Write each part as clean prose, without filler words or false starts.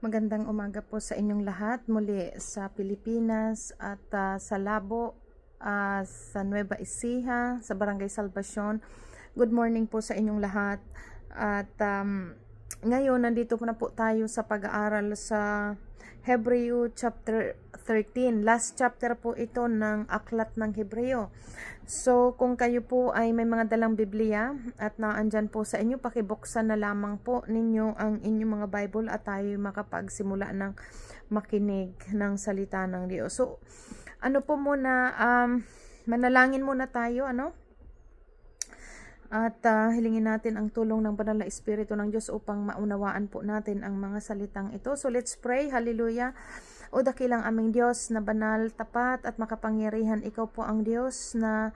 Magandang umaga po sa inyong lahat muli sa Pilipinas at sa Labo, sa Nueva Ecija, sa Barangay Salvacion. Good morning po sa inyong lahat. At ngayon nandito po na po tayo sa pag-aaral sa Hebreo chapter 13. Last chapter po ito ng aklat ng Hebreo. So kung kayo po ay may mga dalang Biblia at naandyan po sa inyo, pakibuksan na lamang po ninyo ang inyong mga Bible at tayo makapagsimula ng makinig ng salita ng Diyos. So ano po muna, manalangin muna tayo, at hilingin natin ang tulong ng banal na Espiritu ng Diyos upang maunawaan po natin ang mga salitang ito. So let's pray. Hallelujah. O dakilang aming Diyos na banal, tapat at makapangyarihan, ikaw po ang Diyos na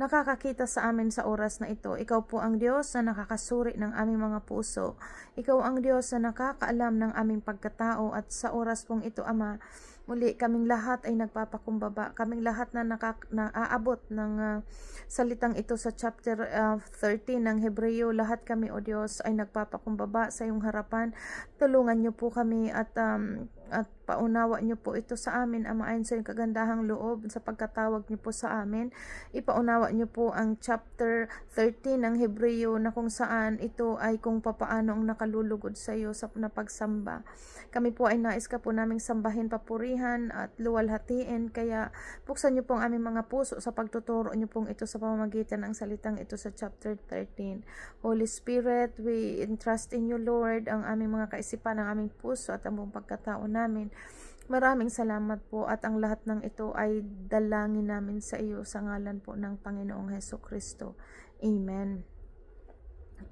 nakakakita sa amin sa oras na ito. Ikaw po ang Diyos na nakakasuri ng aming mga puso. Ikaw ang Diyos na nakakaalam ng aming pagkatao, at sa oras pong ito, Ama, muli kaming lahat ay nagpapakumbaba. Kaming lahat na naaabot ng salitang ito sa chapter 13 ng Hebreo. Lahat kami, O Diyos, ay nagpapakumbaba sa iyong harapan. Tulungan niyo po kami at paunawa niyo po ito sa amin, Ama, ayon sa iyong kagandahang loob sa pagkatawag niyo po sa amin. Ipaunawa niyo po ang chapter 13 ng Hebreo na kung saan ito ay kung papaano ang nakalulugod sa iyo sa napagsamba. Kami po ay nais ka po naming sambahin, papurihan at luwalhatiin, kaya buksan niyo po ang aming mga puso sa pagtuturo niyo pong ito sa pamamagitan ng salitang ito sa chapter 13. Holy Spirit, we entrust in you, Lord, ang aming mga kaisipan, ang aming puso at ang buong pagkatao namin. Maraming salamat po, at ang lahat ng ito ay dalangin namin sa iyo sa ngalan po ng Panginoong Hesus Kristo. Amen.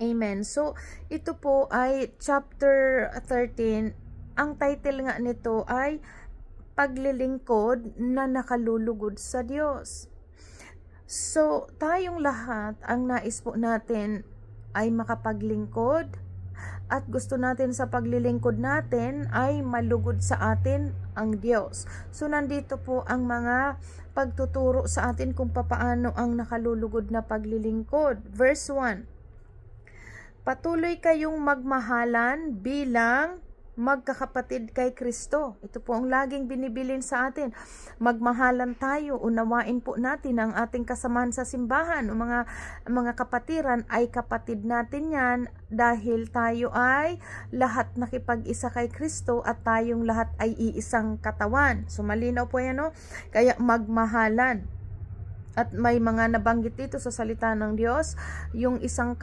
Amen. So, ito po ay chapter 13. Ang title nga nito ay Paglilingkod na nakalulugod sa Diyos. So, tayong lahat, ang nais po natin ay makapaglingkod, at gusto natin sa paglilingkod natin ay malugod sa atin ang Diyos. So nandito po ang mga pagtuturo sa atin kung papaano ang nakalulugod na paglilingkod. Verse 1. Patuloy kayong magmahalan bilang magkakapatid kay Kristo. Ito po ang laging binibilin sa atin. Magmahalan tayo, unawain po natin ang ating kasamahan sa simbahan. O mga kapatiran ay kapatid natin yan, dahil tayo ay lahat nakipag-isa kay Kristo at tayong lahat ay iisang katawan. So malinaw po yan, no? Kaya magmahalan. At may mga nabanggit dito sa salita ng Diyos,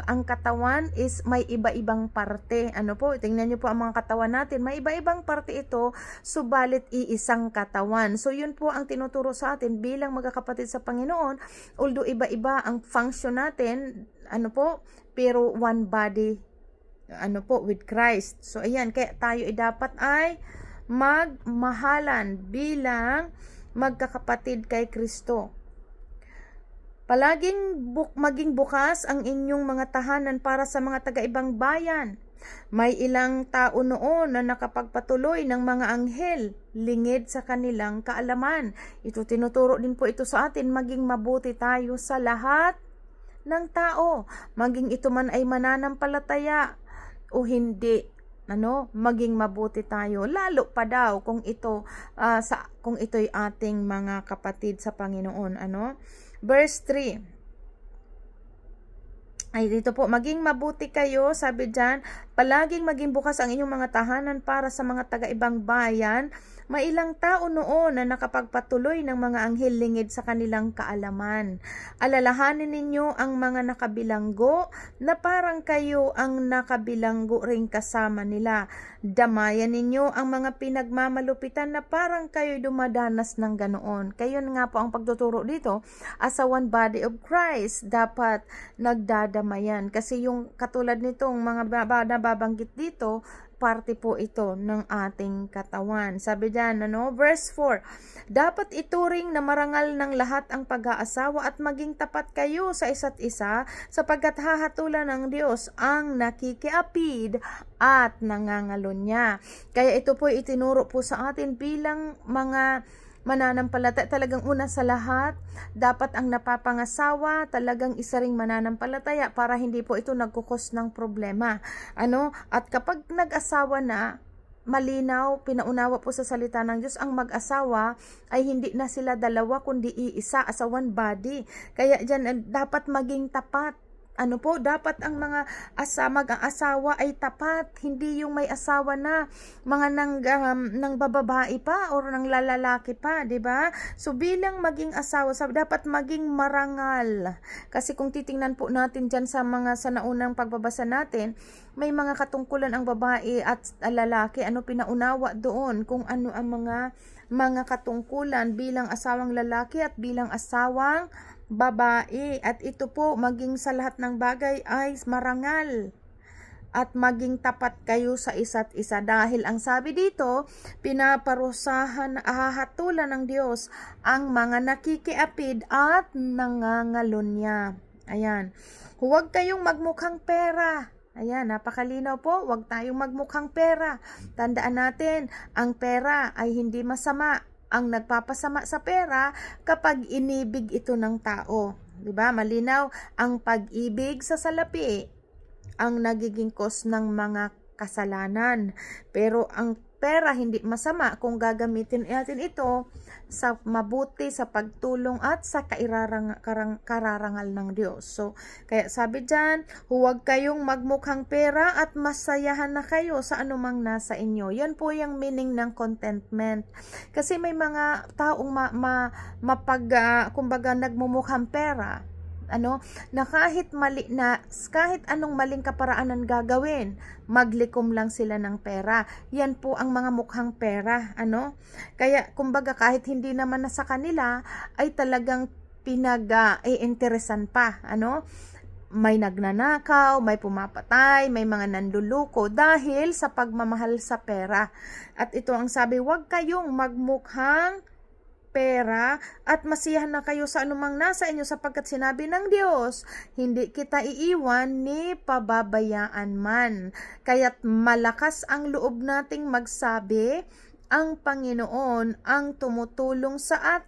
ang katawan is may iba-ibang parte. Ano po? Tingnan niyo po ang mga katawan natin. May iba-ibang parte ito, subalit iisang katawan. So yun po ang tinuturo sa atin bilang magkakapatid sa Panginoon. Although iba-iba ang function natin, pero one body, with Christ. So ayan, kaya tayo dapat ay magmahalan bilang magkakapatid kay Kristo. Palaging maging bukas ang inyong mga tahanan para sa mga taga-ibang bayan. May ilang tao noon na nakapagpatuloy ng mga anghel, lingid sa kanilang kaalaman. Ito, tinuturo din po ito sa atin, maging mabuti tayo sa lahat ng tao. Maging ito man ay mananampalataya o hindi. Maging mabuti tayo, lalo pa daw kung ito'y ating mga kapatid sa Panginoon. Verse 3. Ay, dito po, maging mabuti kayo, sabi dyan, palaging maging bukas ang inyong mga tahanan para sa mga taga-ibang bayan. May ilang tao noon na nakapagpatuloy ng mga anghel lingid sa kanilang kaalaman. Alalahanin ninyo ang mga nakabilanggo na parang kayo ang nakabilanggo ring kasama nila. Damayan ninyo ang mga pinagmamalupitan na parang kayo dumadanas ng ganoon. Kayo nga po ang pagtuturo dito, as a one body of Christ, dapat nagdadamayan. Kasi yung katulad nitong mga nababanggit dito, parte po ito ng ating katawan. Sabi diyan, verse 4, dapat ituring na marangal ng lahat ang pag-aasawa at maging tapat kayo sa isa't isa, sapagkat hahatulan ng Diyos ang nakikiapid at nangangalon niya. Kaya ito po itinuro po sa atin bilang mga mananampalataya. Talagang una sa lahat, dapat ang napapangasawa talagang isa ring mananampalataya para hindi po ito nagkukos ng problema. At kapag nag-asawa na, malinaw, pinaunawa po sa salita ng Diyos, ang mag-asawa ay hindi na sila dalawa kundi iisa, as a one body. Kaya dyan dapat maging tapat. Ano po, dapat ang mga mag-asawa ay tapat, hindi yung may asawa na mga nang bababae pa or nang lalaki pa, 'di ba? So bilang maging asawa, dapat maging marangal. Kasi kung titingnan po natin diyan sa naunang pagbabasa natin, may mga katungkulan ang babae at lalaki, ano pinaunawa doon, kung ano ang mga katungkulan bilang asawang lalaki at bilang asawang babae. At ito po, maging sa lahat ng bagay ay marangal at maging tapat kayo sa isa't isa, dahil ang sabi dito, pinaparusahan, ahahatulan ng Diyos ang mga nakikiapid at nangangalunya. Ayan, huwag kayong magmukhang pera. Ayan, napakalinaw po, huwag tayong magmukhang pera. Tandaan natin, ang pera ay hindi masama. Ang nagpapasama sa pera kapag inibig ito ng tao. 'Di ba? Malinaw, ang pag-ibig sa salapi ang nagiging cause ng mga kasalanan. Pero ang pera hindi masama kung gagamitin natin ito sa mabuti, sa pagtulong at sa kararangal ng Diyos. So, kaya sabi dyan, huwag kayong magmukhang pera at masayahan na kayo sa anumang nasa inyo. Yan po yung meaning ng contentment. Kasi may mga taong kumbaga nagmumukhang pera, na kahit anong maling kaparaanan gagawin, maglikom lang sila ng pera. Yan po ang mga mukhang pera, Kaya kumbaga kahit hindi naman na sa kanila ay talagang pinag-interesan pa, May nagnanakaw, may pumapatay, may mga nanduluko dahil sa pagmamahal sa pera. At ito ang sabi, huwag kayong magmukhang pera at masiyahan na kayo sa anumang nasa inyo, sapagkat sinabi ng Diyos, hindi kita iiwan ni pababayaan man. Kaya't malakas ang loob nating magsabi, ang Panginoon ang tumutulong sa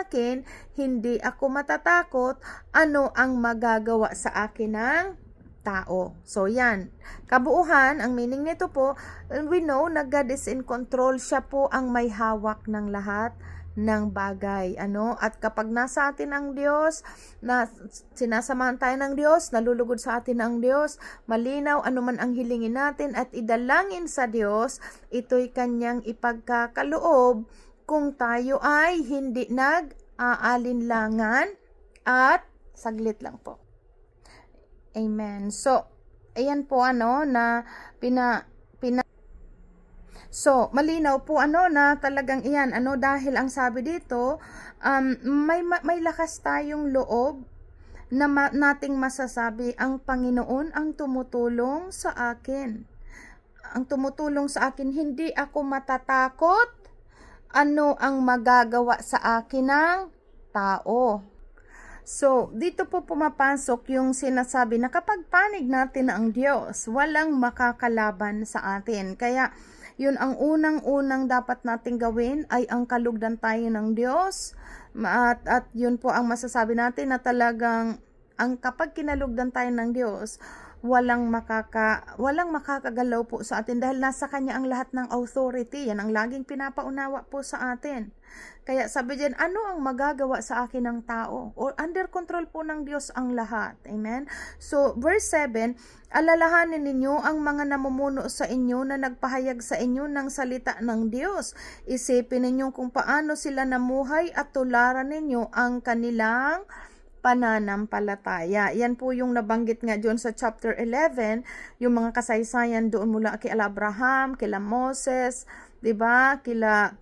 akin, hindi ako matatakot ano ang magagawa sa akin ng tao. So yan, kabuuhan, ang meaning nito po, we know na God is in control. Siya po ang may hawak ng lahat ng bagay, at kapag nasa atin ang Diyos, na sinasamahan tayo ng Diyos, nalulugod sa atin ang Diyos, malinaw anuman ang hilingin natin at idalangin sa Diyos, ito'y kanyang ipagkakaloob kung tayo ay hindi nag-aalinlangan. At saglit lang po. Amen. So ayan po na So, malinaw po na talagang iyan, dahil ang sabi dito, may lakas tayong loob na nating masasabi, ang Panginoon ang tumutulong sa akin. Ang tumutulong sa akin, hindi ako matatakot ano ang magagawa sa akin ng tao. So, dito po pumapasok yung sinasabi na kapag panig natin ang Diyos, walang makakalaban sa atin. Kaya, yun ang unang-unang dapat nating gawin ay ang kalugdan tayo ng Diyos. At yun po ang masasabi natin na talagang kapag kinalugdan tayo ng Diyos, walang makakagalaw po sa atin dahil nasa Kanya ang lahat ng authority. Yan ang laging pinapaunawa po sa atin. Kaya sabi diyan, ano ang magagawa sa akin ng tao? Or under control po ng Diyos ang lahat. Amen? So, verse 7, alalahanin ninyo ang mga namumuno sa inyo na nagpahayag sa inyo ng salita ng Diyos. Isipin ninyo kung paano sila namuhay at tularan ninyo ang kanilang pananampalataya. Yan po yung nabanggit nga doon sa chapter 11, yung mga kasaysayan doon mula kila Abraham, kila Moses, 'di ba? Kila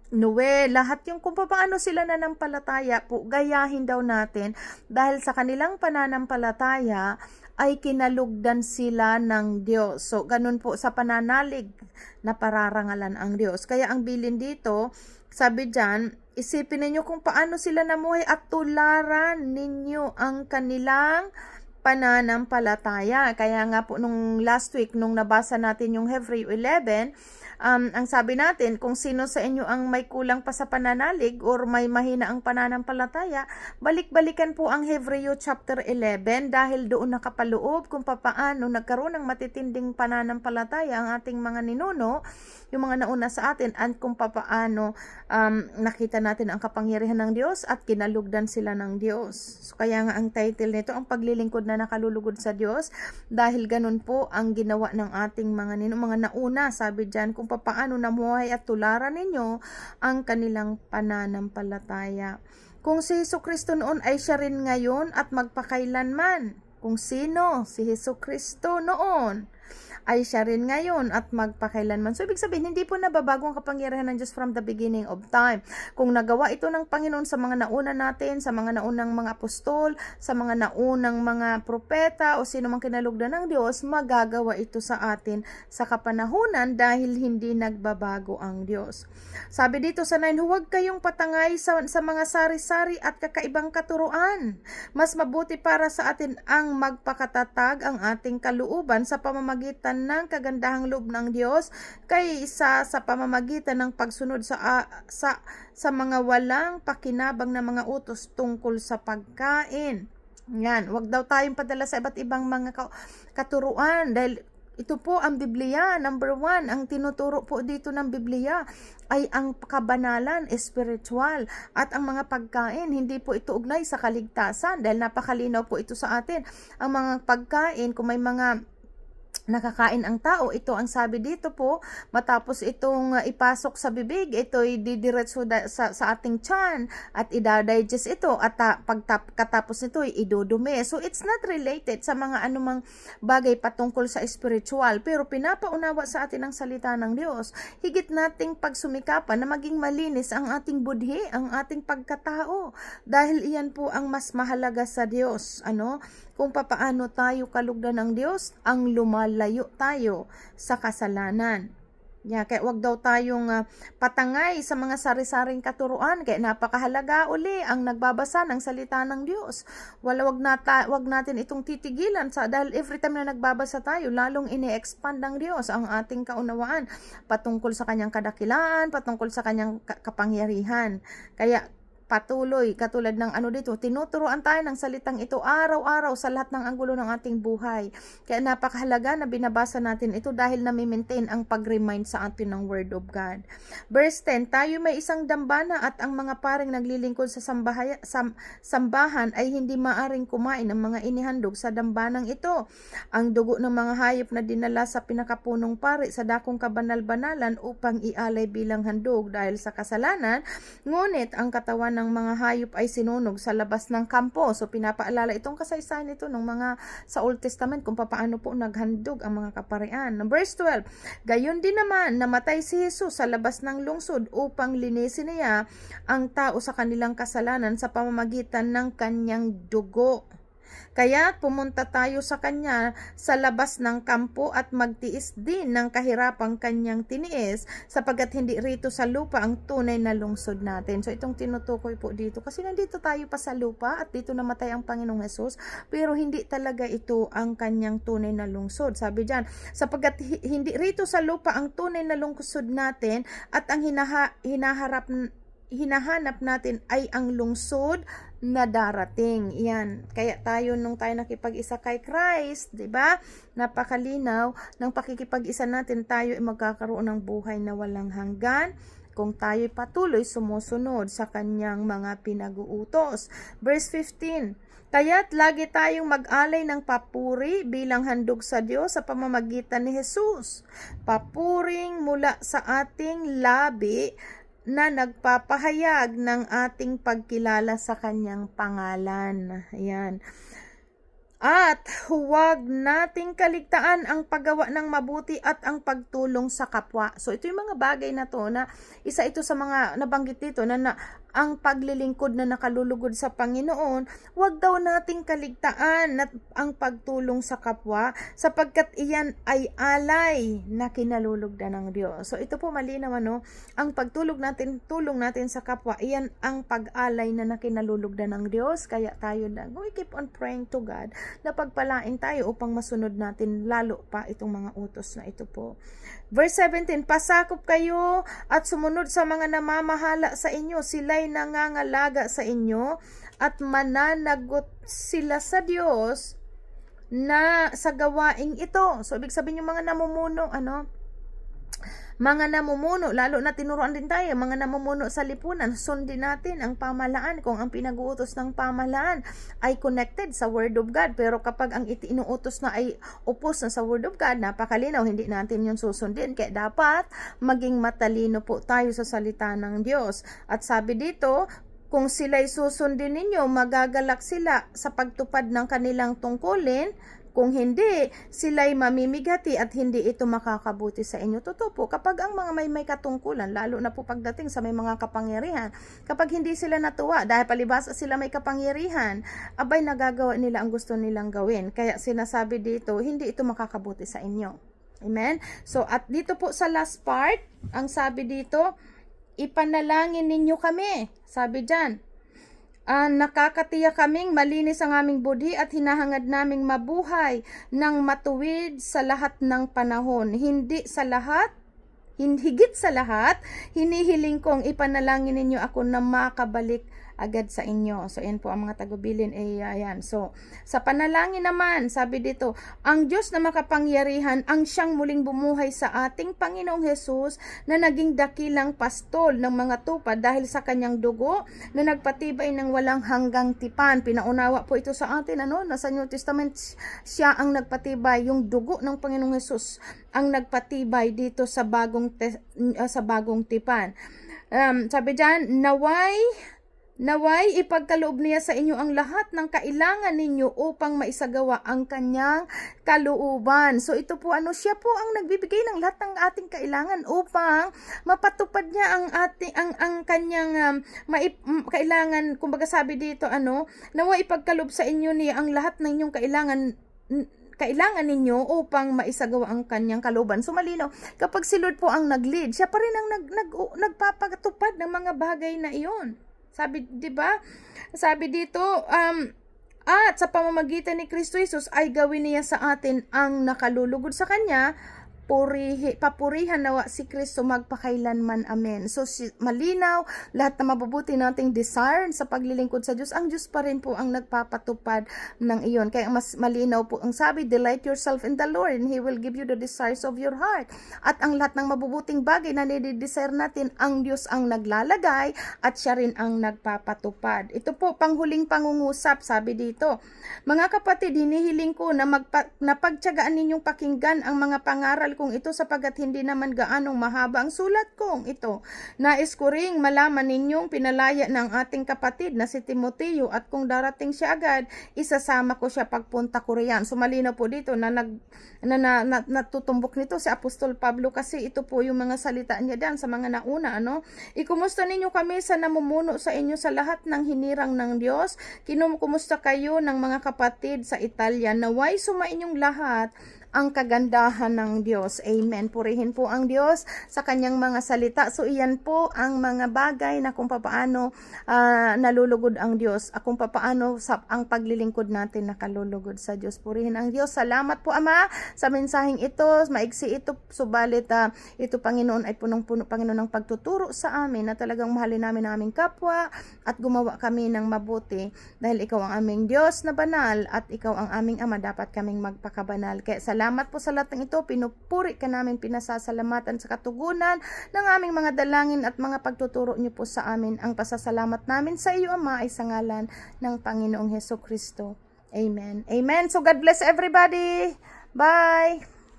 Noe, lahat yung kung paano sila nanampalataya po, gayahin daw natin dahil sa kanilang pananampalataya ay kinalugdan sila ng Diyos. So, ganun po sa pananalig na pararangalan ang Diyos. Kaya ang bilin dito, sabi dyan, isipin ninyo kung paano sila namuhay at tularan ninyo ang kanilang pananampalataya. Kaya nga po nung last week, nung nabasa natin yung Hebreo 11, ang sabi natin, kung sino sa inyo ang may kulang pa sa pananalig or may mahina ang pananampalataya, balik-balikan po ang Hebreo chapter 11 dahil doon nakapaloob kung papaano nagkaroon ng matitinding pananampalataya ang ating mga ninuno, yung mga nauna sa atin, at kung papaano nakita natin ang kapangyarihan ng Diyos at kinalugdan sila ng Diyos. So, kaya nga ang title nito, ang paglilingkod na nakalulugod sa Diyos, dahil ganun po ang ginawa ng ating mga nauna, sabi dyan, kung papaano namuhay at tularan ninyo ang kanilang pananampalataya. Kung si Jesucristo noon ay siya rin ngayon at magpakailanman, kung sino si Jesucristo noon ay siya rin ngayon at magpakailanman. So, ibig sabihin, hindi po nababago ang kapangyarihan ng Diyos from the beginning of time. Kung nagawa ito ng Panginoon sa mga nauna natin, sa mga naunang mga apostol, sa mga naunang mga propeta, o sino mang kinalugdan ng Diyos, magagawa ito sa atin sa kapanahunan dahil hindi nagbabago ang Diyos. Sabi dito sa 9, huwag kayong patangay sa mga sari-sari at kakaibang katuruan. Mas mabuti para sa atin ang magpakatatag ang ating kalooban sa pamamagitan ng kagandahang loob ng Diyos kaysa sa pamamagitan ng pagsunod sa mga walang pakinabang na mga utos tungkol sa pagkain. Yan, wag daw tayong padala sa iba't ibang mga katuruan dahil ito po ang Biblia. Number 1, ang tinuturo po dito ng Biblia ay ang kabanalan, spiritual, at ang mga pagkain. Hindi po ito ugnay sa kaligtasan dahil napakalinaw po ito sa atin. Ang mga pagkain, kung may mga nakakain ang tao, ito ang sabi dito po, matapos itong ipasok sa bibig, ito ay didiretso sa ating tiyan at i-digest ito at pagkatapos nito ay idudumi. So it's not related sa mga anumang bagay patungkol sa spiritual, pero pinapaunawa sa atin ang salita ng Diyos. Higit nating pagsumikapan na maging malinis ang ating budhi, ang ating pagkatao, dahil iyan po ang mas mahalaga sa Diyos. Kung papaano tayo kalugdan ng Diyos, ang lumalayo tayo sa kasalanan. Kaya wag daw tayong patangay sa mga sari-saring katuruan. Kaya napakahalaga uli ang nagbabasa ng salita ng Diyos. Wag natin itong titigilan dahil every time na nagbabasa tayo, lalong ini-expand ng Diyos ang ating kaunawaan patungkol sa kanyang kadakilaan, patungkol sa kanyang kapangyarihan. Kaya patuloy, katulad ng dito, tinuturuan tayo ng salitang ito araw-araw sa lahat ng anggulo ng ating buhay. Kaya napakahalaga na binabasa natin ito dahil nami-maintain ang pag-remind sa atin ng Word of God. Verse 10, tayo may isang dambana at ang mga paring naglilingkod sa sambahan ay hindi maaring kumain ng mga inihandog sa dambanang ito. Ang dugo ng mga hayop na dinala sa pinakapunong pari sa dakong kabanal-banalan upang ialay bilang handog dahil sa kasalanan, ngunit ang katawan ng mga hayop ay sinunog sa labas ng kampo. So pinapaalala itong kasaysayan ito ng mga sa Old Testament kung paano po naghandog ang mga kaparian. Verse 12, gayon din naman namatay si Jesus sa labas ng lungsod upang linisin niya ang tao sa kanilang kasalanan sa pamamagitan ng kanyang dugo. Kaya pumunta tayo sa kanya sa labas ng kampo at magtiis din ng kahirapang kanyang tiniis sapagkat hindi rito sa lupa ang tunay na lungsod natin. So itong tinutukoy po dito kasi nandito tayo pa sa lupa at dito namatay ang Panginoong Hesus, pero hindi talaga ito ang kanyang tunay na lungsod. Sabi dyan, sapagkat hindi rito sa lupa ang tunay na lungsod natin at ang hinahanap natin ay ang lungsod na darating. Yan. Kaya tayo nung tayo nakipag-isa kay Christ, 'di ba? Napakalinaw ng pakikipag-isa natin, tayo ay magkakaroon ng buhay na walang hanggan kung tayo patuloy sumusunod sa kanyang mga pinag-uutos. Verse 15. Kaya't lagi tayong mag-alay ng papuri bilang handog sa Diyos sa pamamagitan ni Jesus. Papuring mula sa ating labi na nagpapahayag ng ating pagkilala sa kanyang pangalan. Ayan. At huwag nating kaligtaan ang paggawa ng mabuti at ang pagtulong sa kapwa. So ito yung mga bagay na to na isa ito sa mga nabanggit dito na ang paglilingkod na nakalulugod sa Panginoon, huwag daw nating kaligtaan at ang pagtulong sa kapwa sapagkat iyan ay alay na kinalulugdan ng Diyos. So ito po malinaw ang tulong natin sa kapwa, iyan ang pag-alay na nakinalulugdan ng Diyos. Kaya tayo we keep on praying to God na pagpalain tayo upang masunod natin lalo pa itong mga utos na ito po. Verse 17, pasakop kayo at sumunod sa mga namamahala sa inyo. Sila'y nangangalaga sa inyo at mananagot sila sa Diyos na sa gawaing ito. So, ibig sabihin yung mga namumuno, mga namumuno, lalo na tinuruan din tayo, mga namumuno sa lipunan, sundin natin ang pamahalaan kung ang pinag-uutos ng pamahalaan ay connected sa Word of God. Pero kapag ang inuutos na ay opos na sa Word of God, napakalinaw, hindi natin yun susundin. Kaya dapat maging matalino po tayo sa salita ng Diyos. At sabi dito, kung sila'y susundin ninyo, magagalak sila sa pagtupad ng kanilang tungkulin. Kung hindi, sila'y mamimigati at hindi ito makakabuti sa inyo. Totoo po, kapag ang mga may katungkulan, lalo na po pagdating sa may mga kapangyarihan, kapag hindi sila natuwa, dahil palibhasa sila may kapangyarihan, abay nagagawa nila ang gusto nilang gawin. Kaya sinasabi dito, hindi ito makakabuti sa inyo. Amen? So, at dito po sa last part, ang sabi dito, ipanalangin ninyo kami. Sabi dyan, nakakatiyak kaming malinis ang aming budhi at hinahangad naming mabuhay ng matuwid sa lahat ng panahon. Higit sa lahat, hinihiling kong ipanalangin ninyo ako na makabalik agad sa inyo. So, yan po ang mga tagubilin. Ayan. So, sa panalangin naman, sabi dito, ang Diyos na makapangyarihan, ang siyang muling bumuhay sa ating Panginoong Hesus na naging dakilang pastol ng mga tupa dahil sa kanyang dugo na nagpatibay ng walang hanggang tipan. Pinaunawa po ito sa atin, nasa New Testament, siya ang nagpatibay, yung dugo ng Panginoong Hesus ang nagpatibay dito sa bagong tipan. Sabi dyan, Naway ipagkaloob niya sa inyo ang lahat ng kailangan ninyo upang maisagawa ang kanyang kalooban. So ito po siya po ang nagbibigay ng lahat ng ating kailangan upang mapatupad niya ang kanyang kailangan. Kumbaga sabi dito naway ipagkaloob sa inyo niya ang lahat ng inyong kailangan ninyo upang maisagawa ang kanyang kalooban. So malinaw, kapag si Lord po ang nag-lead, siya pa rin ang nagpapatupad ng mga bagay na iyon. Sabi, 'di ba? Sabi dito, at sa pamamagitan ni Kristo Jesus ay gawin niya sa atin ang nakalulugod sa kanya. Papurihan nawa si Kristo magpakailanman. Amen. So malinaw, lahat na mabubuti nating desire sa paglilingkod sa Diyos, ang Diyos pa rin po ang nagpapatupad ng iyon. Kaya mas malinaw po ang sabi, delight yourself in the Lord and He will give you the desires of your heart. At ang lahat ng mabubuting bagay na nididesire natin, ang Diyos ang naglalagay at siya rin ang nagpapatupad. Ito po, panghuling pangungusap, sabi dito, mga kapatid, hinihiling ko na pagtiyagaan ninyong pakinggan ang mga pangaral kong ito sapagkat hindi naman gaanong mahaba ang sulat kong ito. Nais ko ring malaman ninyong pinalaya ng ating kapatid na si Timoteo at kung darating siya agad, isasama ko siya pagpunta ko riyan. So malinaw po dito na natutumbok nito si Apostol Pablo kasi ito po yung mga salita niya diyan sa mga nauna. Ikumusta ninyo kami sa namumuno sa inyo sa lahat ng hinirang ng Diyos. Kinukumusta kayo ng mga kapatid sa Italia. Naway sumainyong lahat ang kagandahan ng Diyos. Amen. Purihin po ang Diyos sa kanyang mga salita. So, iyan po ang mga bagay na kung papaano nalulugod ang Diyos. Kung papaano ang paglilingkod natin nakalulugod sa Diyos. Purihin ang Diyos. Salamat po, Ama, sa mensaheng ito. Maigsi ito. Subalit, ito, Panginoon, ay punong-puno, Panginoon, ng pagtuturo sa amin na talagang mahalin namin ang aming kapwa at gumawa kami ng mabuti. Dahil ikaw ang aming Diyos na banal at ikaw ang aming Ama, dapat kaming magpakabanal. Kaya salamat po sa lahat ng ito. Pinupuri ka namin, pinasasalamatan sa katugunan ng aming mga dalangin at mga pagtuturo niyo po sa amin. Ang pasasalamat namin sa iyo, Ama, ay sa ngalan ng Panginoong Hesukristo. Amen. Amen. So God bless everybody. Bye.